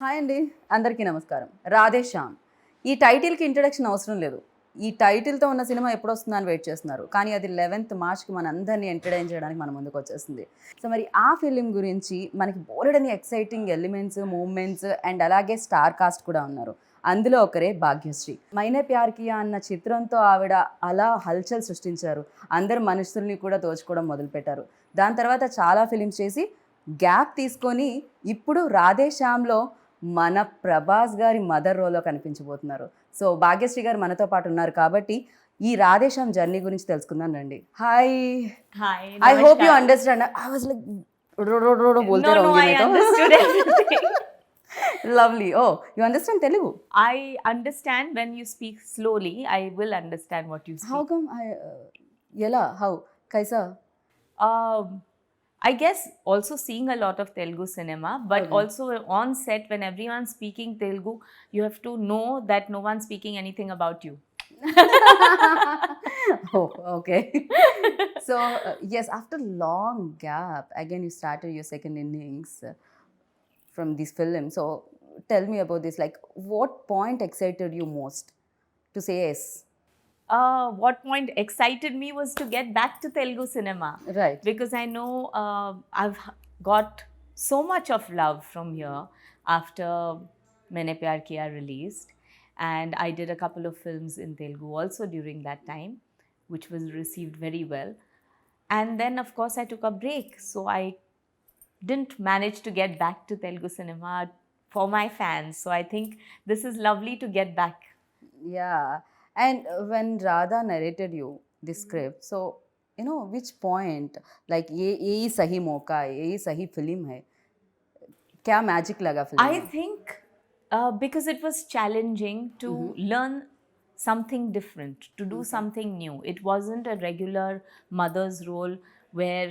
Hi అండి, అందరికీ నమస్కారం. రాధేశ్యామ్ ఈ టైటిల్కి ఇంట్రడక్షన్ అవసరం లేదు. ఈ టైటిల్తో ఉన్న సినిమా ఎప్పుడు వస్తుందని వెయిట్ చేస్తున్నారు, కానీ అది 11th మార్చ్కి మన అందరినీ ఎంటర్టైన్ చేయడానికి మన ముందుకు వచ్చేస్తుంది. సో మరి ఆ ఫిలిం గురించి మనకి బోలెడని ఎక్సైటింగ్ ఎలిమెంట్స్, మూమెంట్స్ అండ్ అలాగే స్టార్ కాస్ట్ కూడా ఉన్నారు. అందులో ఒకరే భాగ్యశ్రీ. మైనే ప్యార్ కియా అన్న చిత్రంతో ఆవిడ అలా హల్చల్ సృష్టించారు. అందరు మనుషుల్ని కూడా దోచుకోవడం మొదలుపెట్టారు. దాని తర్వాత చాలా ఫిలిమ్స్ చేసి గ్యాప్ తీసుకొని ఇప్పుడు రాధేశ్యామ్లో మన ప్రభాస్ గారి మదర్ రోల్లో కనిపించబోతున్నారు. సో భాగ్యశ్రీ గారు మనతో పాటు ఉన్నారు కాబట్టి ఈ రాధేశ్యామ్ జర్నీ గురించి తెలుసుకుందాం రండి. Hi. Hi, I hope you Namaskar. Understand. I was like రోడో బోల్తే No, రहोगे I मैं तो. understood everything. Lovely. Oh, you understand Telugu? I understand when you speak slowly, I will understand what you speak. How come ఎలా how kaisa? Um, I guess also seeing a lot of Telugu cinema, but Okay. also on set when everyone's speaking Telugu, you have to know that no one's speaking anything about you. Oh, okay. So yes, after long gap again you started your second innings from this film. So tell me about this, like what point excited you most to say yes? What point excited me was to get back to Telugu cinema. Right. Because I know I've got so much of love from here after Maine Pyar Kiya released, and I did a couple of films in Telugu also during that time, which was received very well. And then of course I took a break, so I didn't manage to get back to Telugu cinema for my fans. So I think this is lovely to get back. Yeah. And when Radha narrated you the script, so you know which point, like ये ही सही मौका है, ये ही सही film है, क्या magic लगा film I में? think because it was challenging to learn something different, to do something new. It wasn't a regular mother's role where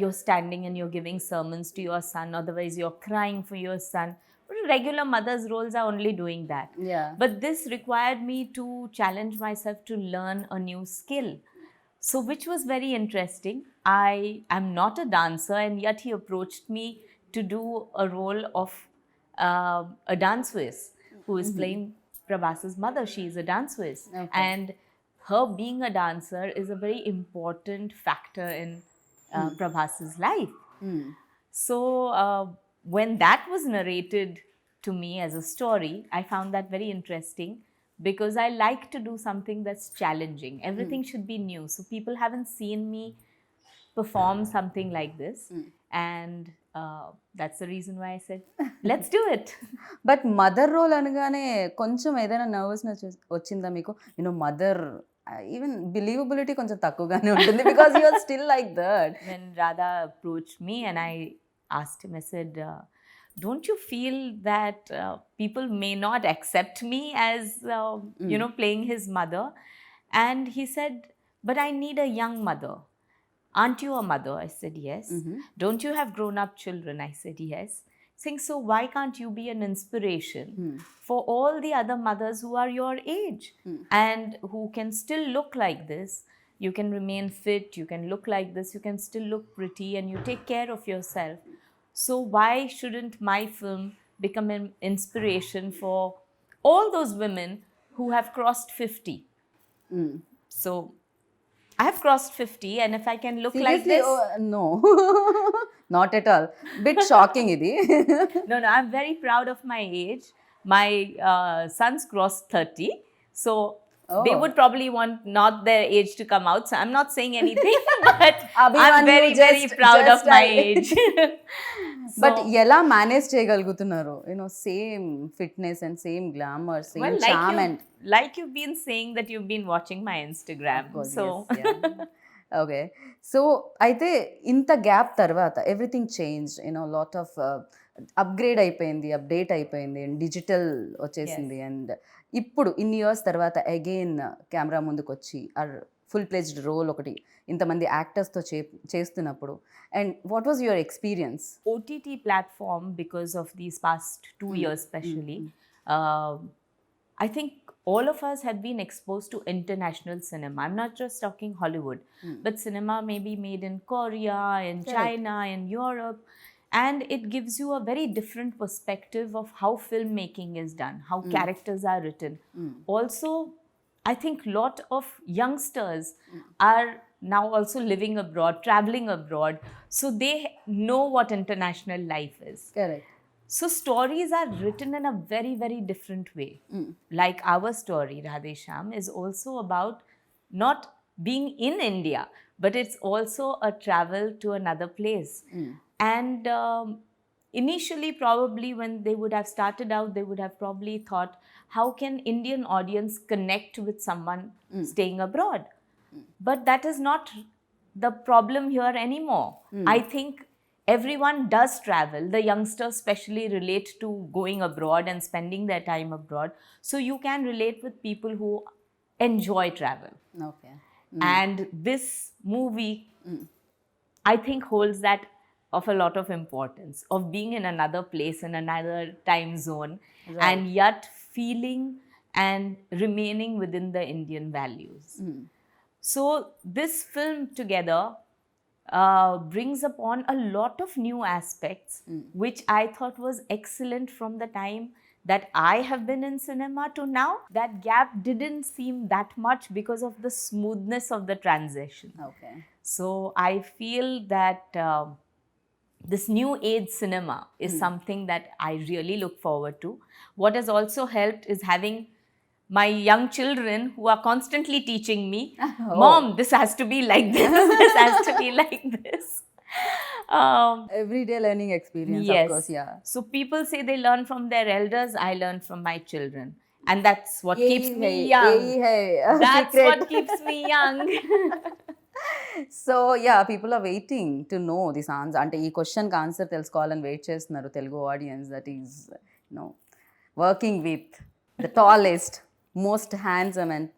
you're standing and you're giving sermons to your son, otherwise you're crying for your son. Regular mother's roles are only doing that. Yeah. But this required me to challenge myself to learn a new skill. So, which was very interesting. I am not a dancer, and yet he approached me to do a role of a dance whiz who is playing Prabhas's mother. She is a dance whiz. Okay. And her being a dancer is a very important factor in Prabhas's life. So, when that was narrated to me as a story, I found that very interesting because I like to do something that's challenging. Everything should be new. So, people haven't seen me perform something like this. And that's the reason why I said, let's do it. But mother role అనగానే కొంచెం ఏదైనా nervousness వచ్చిందా మీకు? You know mother even believability కొంచెం తక్కువగానే ఉంటుంది because you are still like that. When Radha approached me and I asked him, I said, don't you feel that people may not accept me as, playing his mother? And he said, but I need a young mother. Aren't you a mother? I said, yes. Don't you have grown up children? I said, yes. Saying, so why can't you be an inspiration for all the other mothers who are your age and who can still look like this? You can remain fit, you can look like this, you can still look pretty, and you take care of yourself. So why shouldn't my film become an inspiration for all those women who have crossed 50? So I have crossed 50, and if I can look like this... no not at all. Bit shocking ఇది. No, I'm very proud of my age. My sons crossed 30. So they would probably want not their age to come out. So I'm not saying anything, but I'm very, very proud of my age. But ఎలా manage చేయగలుగుతున్నారు? You know same fitness and same glamour, same charm and like you've been saying that you've been watching my Instagram. So okay. So అయితే ఇంత gap తర్వాత everything change, you know lot of upgrade అయిపోయింది, update అయిపోయింది, and digital వచ్చేసింది. And ఇప్పుడు ఇన్ని years తర్వాత again camera ముందుకు వచ్చి ఫుల్ ప్లేజ్డ్ రోల్ ఒకటి ఇంతమంది యాక్టర్స్తో చేస్తున్నప్పుడు, and what was your experience? OTT platform, because of these past 2 years especially, I think all of us have been exposed to international cinema. I'm not just talking Hollywood, but cinema may be made in Korea, in China, in Europe. and it gives you a very different perspective of how filmmaking is done, how characters are written. Also, I think lot of youngsters are now also living abroad, traveling abroad, so they know what international life is. Correct. So stories are written in a very, very different way. Like our story, Radheshyam, is also about not being in India, but it's also a travel to another place. And initially, probably when they would have started out, they would have probably thought, how can Indian audience connect with someone staying abroad? But that is not the problem here anymore. I think everyone does travel. The youngsters especially relate to going abroad and spending their time abroad. So you can relate with people who enjoy travel. Okay. And this movie, I think, holds that of a lot of importance, of being in another place, in another time zone, and yet feeling and remaining within the Indian values. So this film together brings upon a lot of new aspects, which I thought was excellent from the time that I have been in cinema to now. That gap didn't seem that much because of the smoothness of the transition. Okay. So I feel that this new age cinema is something that I really look forward to. What has also helped is having my young children who are constantly teaching me, Mom, this has to be like this, this has to be like this. Everyday learning experience, Yes. of course, yeah. So people say they learn from their elders, I learn from my children. And that's what keeps me young. That's what keeps me young. So yeah, people are waiting to know this answer. అంటే ఈ క్వశ్చన్కి answer తెలుసుకోవాలని wait చేస్తున్నారు Telugu audience. That is working with the tallest, most handsome and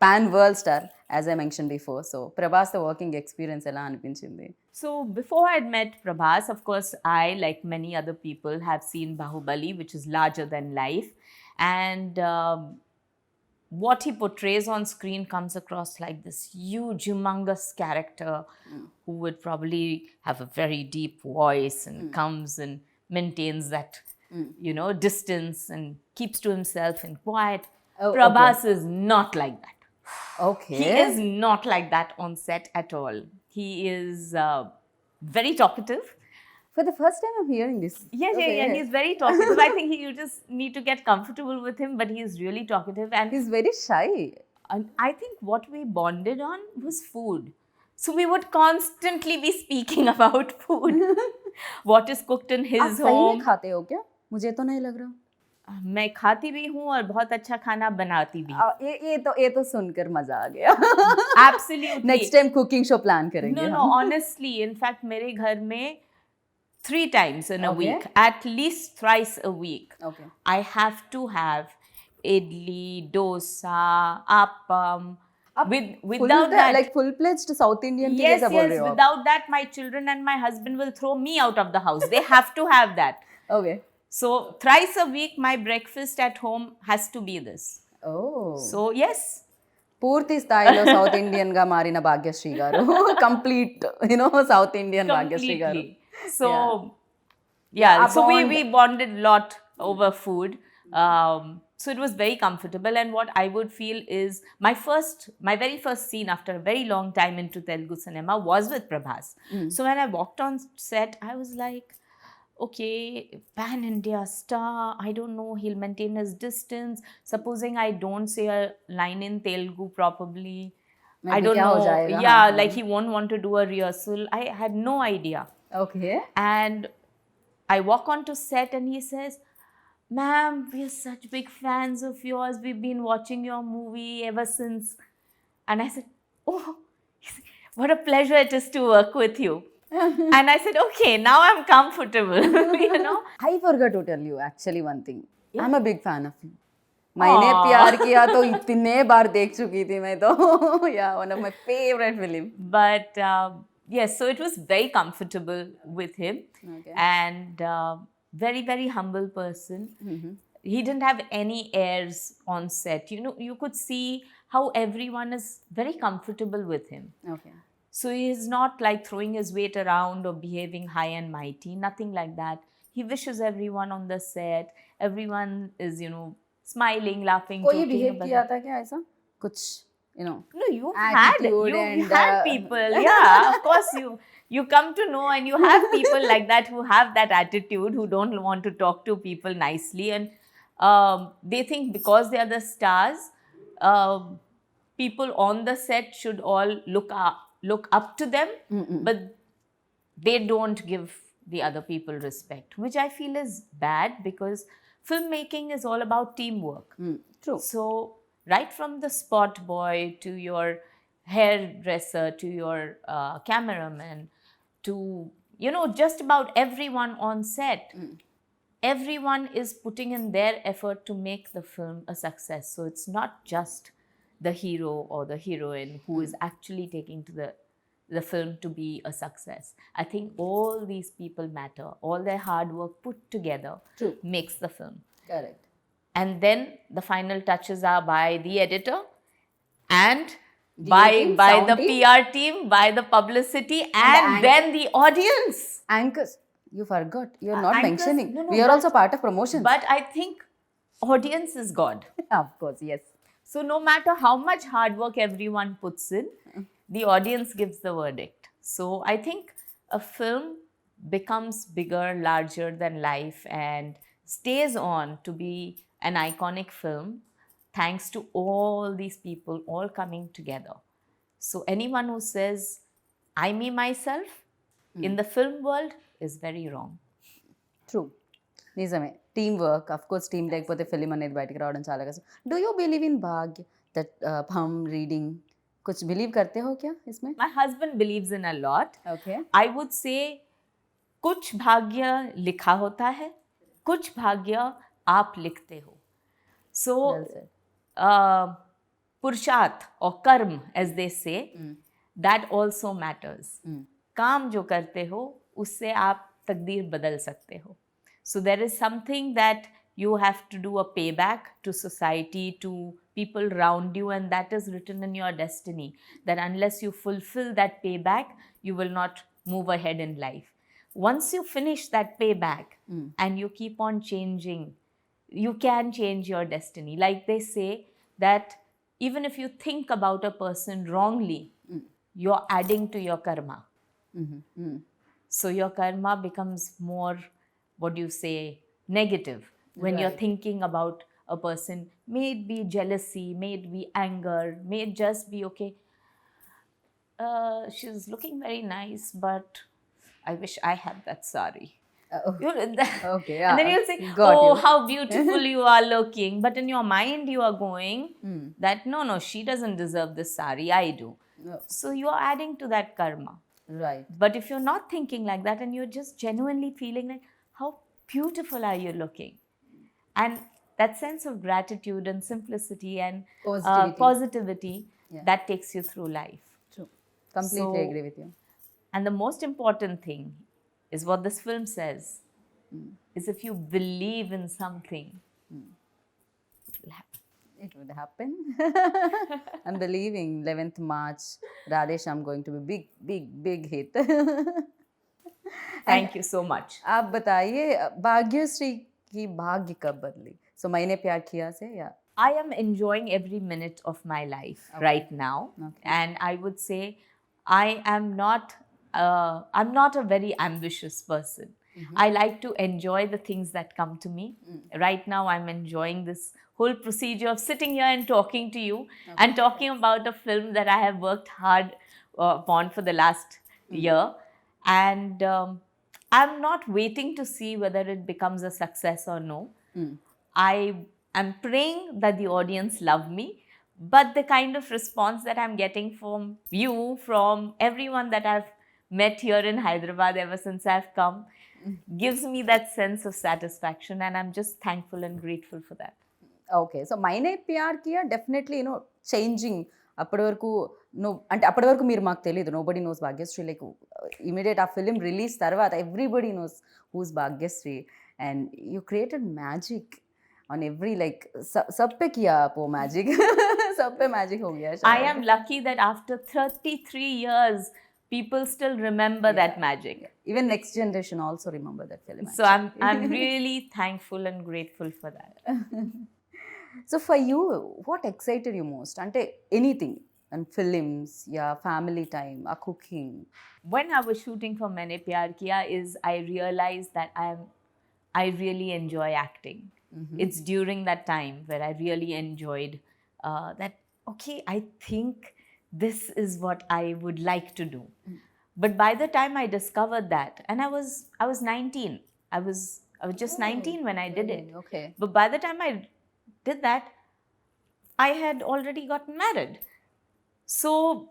pan world star, as I mention before. So Prabhas తో working experience ఎలా అనిపించింది? So before I had met Prabhas, of course, I, like many other people, have seen Bahubali, which is larger than life. And what he portrays on screen comes across like this huge, humongous character who would probably have a very deep voice and comes and maintains that, distance and keeps to himself and quiet. Prabhas is not like that. Okay. He is not like that on set at all. He is very talkative. For the first time I'm hearing this. Yes, yeah. He's very talkative. I think you just need to get comfortable with him, but he is really talkative. And He's very shy. I think what we bonded on was food. So we would constantly be speaking about food. What is cooked in his आप सही में home. खाते हो क्या? मुझे तो नहीं लग रहा. मैं खाती भी हूँ और बहुत अच्छा खाना बनाती भी हूँ. ये तो सुनकर मजा आ गया. Absolutely. Next time cooking show plan करेंगे. No, honestly, in fact, मेरे घर में 3 times in a week, at least thrice a week, I have to have idli, dosa, appam. Without that, like full-fledged South Indian. yes, without that, my children and my husband will throw me out of the house. They have to have that. Okay. So thrice a week, my breakfast at home has to be this. Oh. So yes. పూర్తి స్థాయిలో south Indian గా మారిన భాగ్యశ్రీ గారు. Complete south Indian Bhagyashree గారు. So so we bonded a lot over food. So it was very comfortable, and what I would feel is my very first scene after a very long time into Telugu cinema was with Prabhas. So when I walked on set, I was like, okay, pan India star, I don't know, he'll maintain his distance. Supposing I don't say a line in Telugu properly, I don't know. Yeah, like he won't want to do a rehearsal. I had no idea. Okay. And I walk onto set and he says, "Ma'am, we're such big fans of yours. We've been watching your movie ever since." And I said, "Oh, what a pleasure it is to work with you." And I said, "Okay, now I'm comfortable." I forgot to tell you actually one thing. I'm a big fan of you. मैंने प्यार किया तो इतने बार देख चुकी थी मैं तो. Yeah, one of my favorite film. But yes, so it was very comfortable with him. Okay. And very, very humble person. He didn't have any airs on set. You could see how everyone is very comfortable with him. Okay. So he is not like throwing his weight around or behaving high and mighty, nothing like that. He wishes everyone on the set, everyone is, smiling, laughing, कोई joking behave about किया it. था क्या ऐसा कुछ No, you've attitude you and had people, yeah, of course you come to know, and you have people like that who have that attitude, who don't want to talk to people nicely, and they think because they are the stars, people on the set should all look up to them, but they don't give the other people respect, which I feel is bad, because filmmaking is all about teamwork. true. So, right from the spot boy to your hairdresser to your cameraman to, just about everyone on set, everyone is putting in their effort to make the film a success. So, it's not just the hero or the heroine who is actually taking to the film to be a success. I think all these people matter. All their hard work put together True. makes the film. Correct. And then the final touches are by the editor and by team, the sound team. PR team, by the publicity, and then the audience. Anchors, you forgot. You're not Anchors- mentioning. no, We are but- also part of promotions. But I think audience is God. Of course, yes. So no matter how much hard work everyone puts in, the audience gives the verdict. So I think a film becomes bigger, larger than life, and stays on to be an iconic film thanks to all these people all coming together. So anyone who says, I, me, myself, in the film world is very wrong. True నిజమే team work of course team లేకపోతే film అనేది బయటికి రావడం చాలా కష్టం do you believe इन भाग्य that हम reading कुछ बिलीव करते हो क्या इसमें My husband believes in a lot. Okay I would say कुछ भाग्य लिखा होता है, कुछ भाग्य आप लिखते हो. So, पुरुषार्थ or कर्म, as they say, that also matters. काम जो करते हो उससे आप तकदीर बदल सकते हो. So there is something that you have to do a payback to society, to people around you, and that is written in your destiny, that unless you fulfill that payback, you will not move ahead in life. Once you finish that payback and you keep on changing, you can change your destiny. Like they say that even if you think about a person wrongly, you're adding to your karma. So your karma becomes more, what do you say, negative when you're Right. thinking about a person. May it be jealousy, may it be anger, may it just be, okay, she's looking very nice, but I wish I had that sari. Okay, And then yeah, you'll say, got oh, you. how beautiful you are looking. But in your mind, you are going that, no, she doesn't deserve this sari, I do. No. So you are adding to that karma. Right. But if you're not thinking like that and you're just genuinely feeling like, how beautiful are you looking? And that sense of gratitude and simplicity and positivity Yeah. that takes you through life. True. Completely So- agree with you. And the most important thing is what this film says is if you believe in something, it will happen. It would happen. I'm believing 11th March, Radheshyam going to be big hit. Thank you so much. आप बताइए भाग्यश्री की भाग्य कब बदली सो मैंने प्यार किया से या I am enjoying every minute of my life right now. Okay. And I would say I'm not a very ambitious person. I like to enjoy the things that come to me. Right now, I'm enjoying this whole procedure of sitting here and talking to you and talking about a film that I have worked hard upon for the last year. And I'm not waiting to see whether it becomes a success or no. I am praying that the audience love me, but the kind of response that I'm getting from you, from everyone that I've met here in Hyderabad ever since I've come, gives me that sense of satisfaction, and I'm just thankful and grateful for that. Okay so Maine Pyar Kiya definitely changing అప్పటి వరకు అంటే అప్పటి వరకు మీరు మాకు తెలియదు nobody knows Bhagyashree like immediate ఆ film release తర్వాత everybody knows who's Bhagyashree and you created magic on every like सब पे किया आप वो मैजिक सब पे मैजिक हो गया I am lucky that after 33 years people still remember that magic. Even next generation also remember that film. So I'm really thankful and grateful for that. So for you, what excited you most? Ante anything, and films, yeah, family time, a cooking. When I was shooting for Maine Pyar Kiya is I realized that I really enjoy acting. It's during that time where I really enjoyed that, okay, I think this is what I would like to do. But by the time I discovered that, and I was 19, I was just 19 when I did it. Okay. But by the time I did that, I had already gotten married. So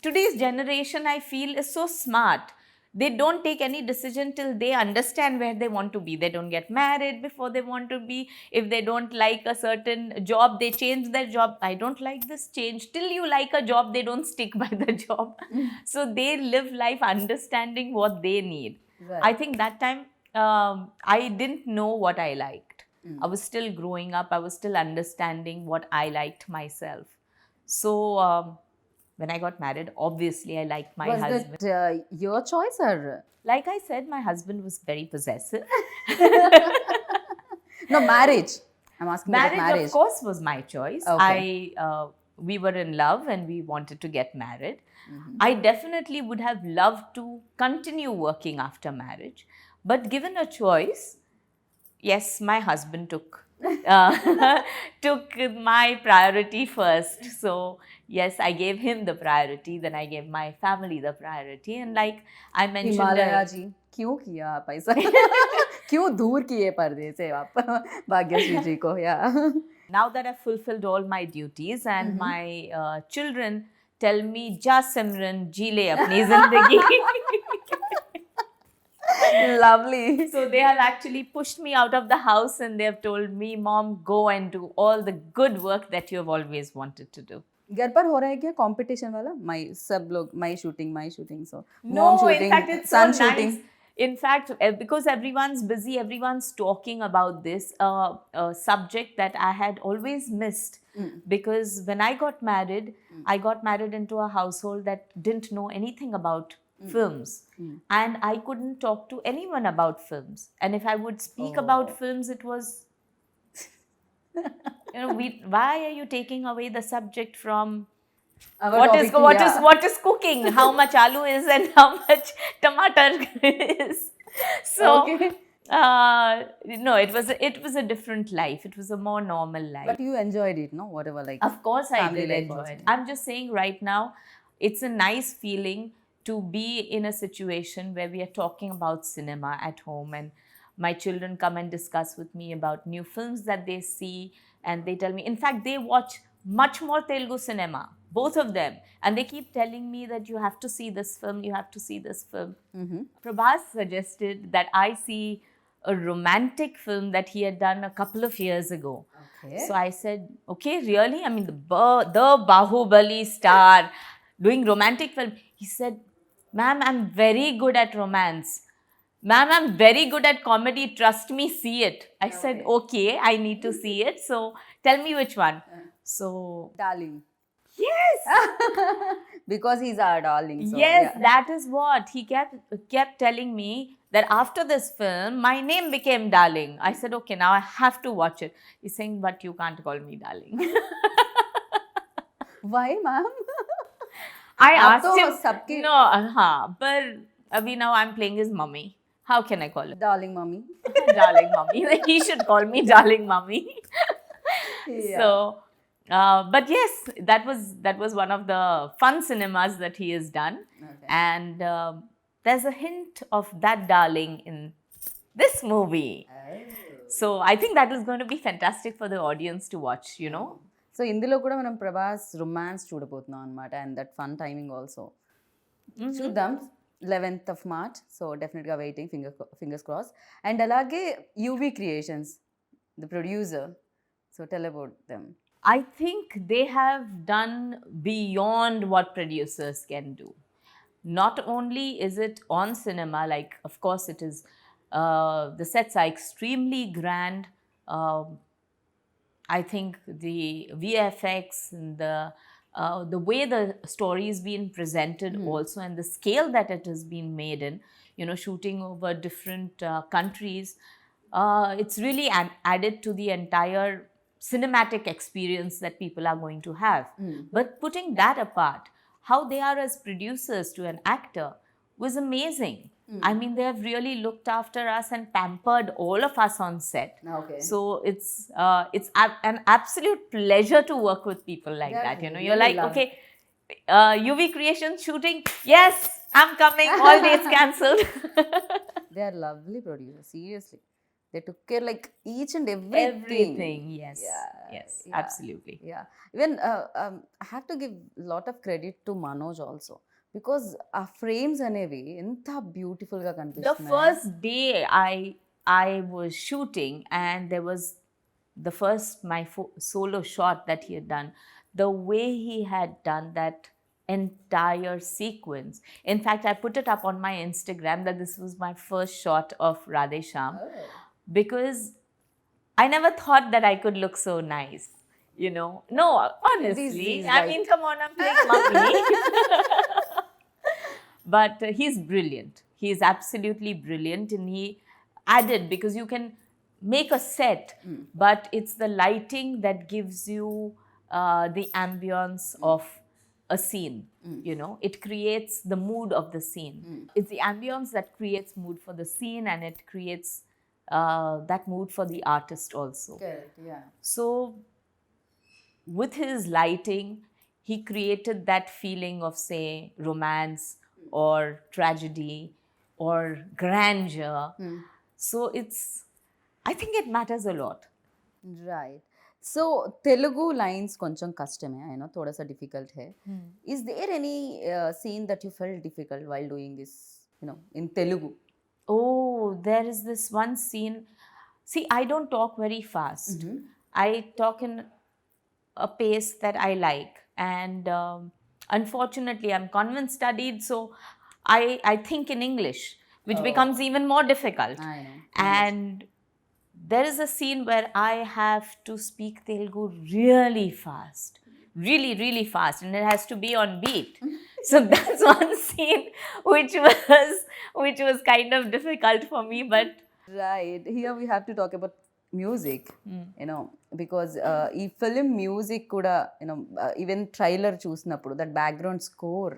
today's generation, I feel, is so smart. They don't take any decision till they understand where they want to be. They don't get married before they want to be. If they don't like a certain job, they change their job. I don't like this, change. Till you like a job, they don't stick by the job. So they live life understanding what they need. Right. I think that time I didn't know what I liked. I was still growing up. I was still understanding what I liked myself. So when I got married, obviously I liked my husband. Was that your choice or? Like I said, my husband was very possessive. No, marriage. I'm asking about marriage. Of course, was my choice. Okay. We were in love and we wanted to get married. I definitely would have loved to continue working after marriage. But given a choice, yes, my husband took my priority first. So yes, I gave him the priority, then I gave my family the priority. And like I mentioned, Himalaya जी क्यों किया आप ऐसा? क्यों दूर किए पर्दे से आप भाग्यश्री जी को? Yeah. Now that I've fulfilled all my duties and my children tell me, "Ja Simran, ji le apni zindagi." Lovely. So they have actually pushed me out of the house and they have told me, "Mom, go and do all the good work that you have always wanted to do." घर पर हो रहा है क्या competition वाला? सब लोग my shooting so No, in fact, it's so sun nice. Shooting. In fact, because everyone's busy, everyone's talking about this subject that I had always missed. Because when I got married into a household that didn't know anything about films. And I couldn't talk to anyone about films. And if I would speak about films, it was, why are you taking away the subject from what is cooking, how much aloo is and how much tomato is. So no, it was a different life. It was a more normal life. But you enjoyed it, no? Whatever, like. Of course I family did life enjoy also. it. I'm just saying right now, it's a nice feeling to be in a situation where we are talking about cinema at home and my children come and discuss with me about new films that they see and they tell me, in fact, they watch much more Telugu cinema, both of them. And they keep telling me that you have to see this film, you have to see this film. Prabhas suggested that I see a romantic film that he had done a couple of years ago. Okay. So I said, okay, really? I mean, the Bahubali star doing romantic film. He said, ma'am, I'm very good at romance. Ma'am, I'm very good at comedy. Trust me, see it. I said, okay, I need to see it. So tell me which one. So, Darling. yes. Because he's our darling. So, Yes, that is what. He kept telling me that after this film, my name became Darling. I said, okay, now I have to watch it. He's saying, but you can't call me Darling. Why, ma'am? I asked him. Sabke... No, but Abhi now I'm playing his mummy. How can I call him? Darling mommy. Darling mummy. He should call me Darling mummy. Yeah. So, but yes, that was one of the fun cinemas that he has done. Okay. And there's a hint of that darling in this movie. Oh. So I think that is going to be fantastic for the audience to watch, you know. So ఇందులో కూడా మనం Prabhas romance చూడబోతున్నాం అన్నమాట and that fun timing also చూద్దాం 11th of March. So డెఫినెట్గా waiting fingers cross and అలాగే UV creations the producer so tell about them. I think they have done beyond what producers can do. Not only is it on cinema, like of course it is, the sets are extremely grand. I think the VFX and the the way the story is being presented also, and the scale that it has been made in, shooting over different countries, it's really added to the entire cinematic experience that people are going to have. But putting that apart, how they are as producers to an actor was amazing. I mean, they have really looked after us and pampered all of us on set. Okay. So it's an absolute pleasure to work with people like that. Definitely. You're Really like, love okay, UV Creations shooting, yes, I'm coming, all dates cancelled. They are lovely producers, seriously. They took care like each and everything. Everything, yes. Yeah, Yes, yeah, absolutely. Yeah. Even I have to give a lot of credit to Manoj also. Because ఆ frames అనేవి ఎంత beautiful గా The కనిపిస్తున్నాయి. first day I was shooting, and there was the first my solo shot that he had done, the way he had done that entire sequence. In fact, I put it up on my Instagram that this was my first shot of Radheshyam, because I never thought that I could look so nice. No, honestly. These I mean, come on, I'm playing mummy. But he's brilliant. He is absolutely brilliant, and he added, because you can make a set, but it's the lighting that gives you the ambience of a scene. It creates the mood of the scene. It's the ambience that creates mood for the scene, and it creates that mood for the artist also. Correct, yeah. So with his lighting, he created that feeling of, say, romance or tragedy or grandeur. So I think it matters a lot. Right. So Telugu lines కొంచెం కష్టమే, I know थोड़ा सा difficult है. Is there any scene that you felt difficult while doing this, in Telugu? Oh, there is this one scene. See, I don't talk very fast. I talk in a pace that I like, and unfortunately, I'm convent studied, so I think in English, which becomes even more difficult. I know. And there is a scene where I have to speak Telugu really fast, really, really fast, and it has to be on beat. So that's one scene which was kind of difficult for me, but Right. Here we have to talk about music, because ఈ film music కూడా even trailer చూసినప్పుడు that background score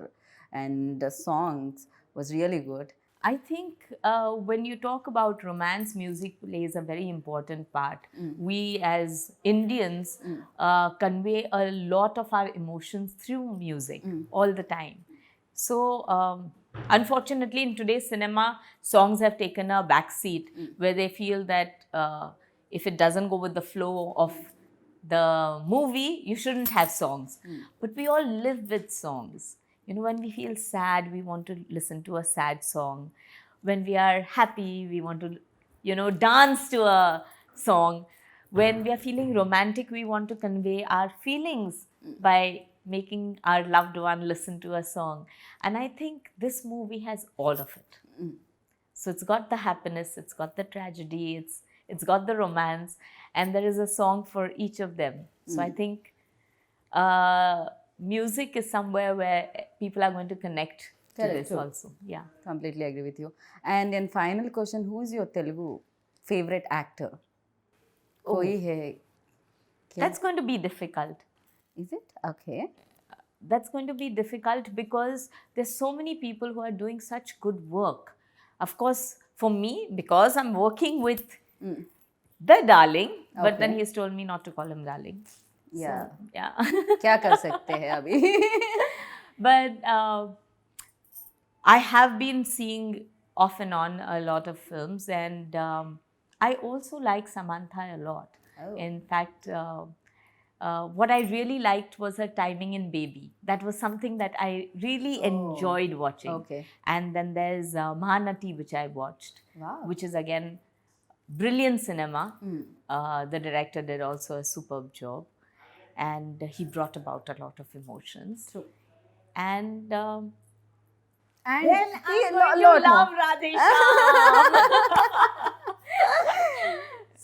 and songs was really good. I think when you talk about romance, music plays a very important part. We as Indians convey a lot of our emotions through music all the time. So unfortunately, in today's cinema, songs have taken a back seat, where they feel that if it doesn't go with the flow of the movie, you shouldn't have songs. But we all live with songs. When we feel sad, we want to listen to a sad song. When we are happy, we want to, dance to a song. When we are feeling romantic, we want to convey our feelings by making our loved one listen to a song. And I think this movie has all of it. So it's got the happiness, it's got the tragedy, it's got the romance, and there is a song for each of them. So I think music is somewhere where people are going to connect to Correct, this true. also. Yeah. Completely agree with you. And then final question, who is your Telugu favorite actor? कोई है क्या? That's going to be difficult. Is it? Okay. That's going to be difficult because there's so many people who are doing such good work. Of course, for me, because I'm working with the darling, but then Okay. he's told me not to call him darling. Yeah. So, yeah. क्या कर सकते हैं अभी? But I have been seeing off and on a lot of films, and I also like Samantha a lot. Oh. In fact, what I really liked was her timing in Baby. That was something that I really enjoyed watching. Okay. And then there's Mahanati, which I watched, Wow. which is again brilliant cinema. The director did also a superb job, and he brought about a lot of emotions. True. And And then I'm going to lot love more. Radheshyam.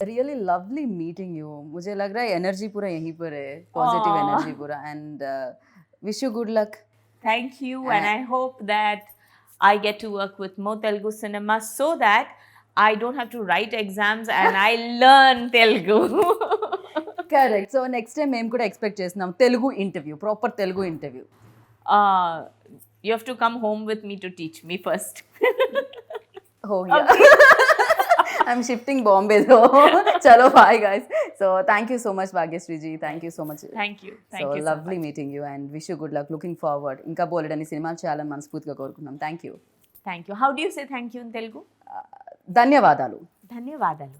Really lovely meeting you. मुझे लग रहा है energy पूरा यहीं पर है, positive energy पूरा. And wish you good luck. Thank you, and I hope that I get to work with more Telugu cinema so that I don't have to write exams and I learn Telugu. Correct. So next time మేము కూడా expect చేస్తున్నాం Telugu interview, proper Telugu interview. You have to come home with me to teach me first. Oh yeah. I'm shifting Bombay though. Chalo, bye guys. So thank you so much Bhagyasree ji. Thank you so much. Thank you. Thank So you lovely so much. meeting you and wish you good luck. Looking forward. ఇంకా బోలెడని సినిమాలు చేయాలని మనస్ఫూర్తిగా కోరుకుందాం. Thank you. Thank you. How do you say thank you in Telugu? ధన్యవాదాలు. ధన్యవాదాలు.